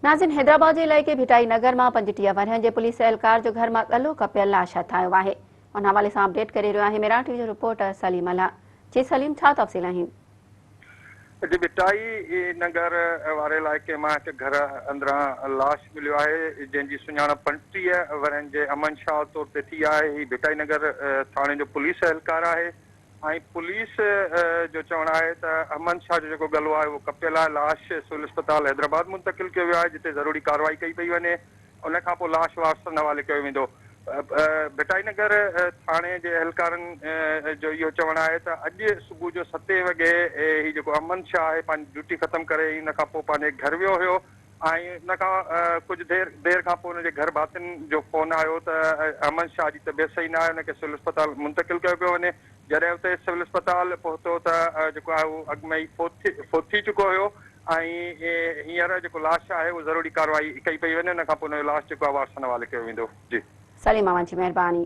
नाज़िन हैदराबाद जे इलाइक़े भिटाई नगर में 35 वरहनि जे पुलिस एहलकार जो घर में गलो क़पियल लाश हथायो आहे। उन हवाले से अपडेट करे रहियो आहे मेरा टीवी जो रिपोर्टर सलीम मलाह। जी सलीम, छा तफ़सील आहिनि? जी भिटाई नगर वारे इलाइक़े में घर अंदरां लाश मिलियो आहे जंहिंजी सुञाणप 35 वरहनि जे अमन शाह तौर ते थी आहे। ही भिटाई नगर थाणे जो पुलिस एहलकार आहे ऐं पुलिस जो चवणु आहे त अमन शाह जो जेको गलो आहे उहो कपियल आहे। लाश सिविल अस्पताल हैदराबाद मुंतकिल कयो वियो आहे जिते ज़रूरी कार्रवाई कई पई वञे। उन खां पोइ लाश वारसनि हवाले कयो वेंदो। भिटाई नगर थाणे जे एहलकारनि जो इहो चवणु आहे त अॼु सुबुह जो 7 वॻे ही जेको अमन शाह आहे पंहिंजी ड्यूटी ख़तमु करे इन खां पोइ पंहिंजे घर वियो हुयो ऐं इन खां कुझु देरि खां पोइ हुनजे घर भातियुनि जो फ़ोन आयो त अमन शाह जी तबियत सही न आहे, हुनखे सिविल अस्पताल मुंतकिल कयो पियो वञे। जॾहिं उते सिविल अस्पताल पहुतो त जेको आहे उहो अॻु में ई फोत थी चुको हुयो ऐं हींअर जेको लाश आहे उहो ज़रूरी कार्रवाई कई पई वञे। उन खां पोइ हुनजो लाश जेको आहे वारसनि हवाले कयो वेंदो। जी सलीम, जी मेहरबानी।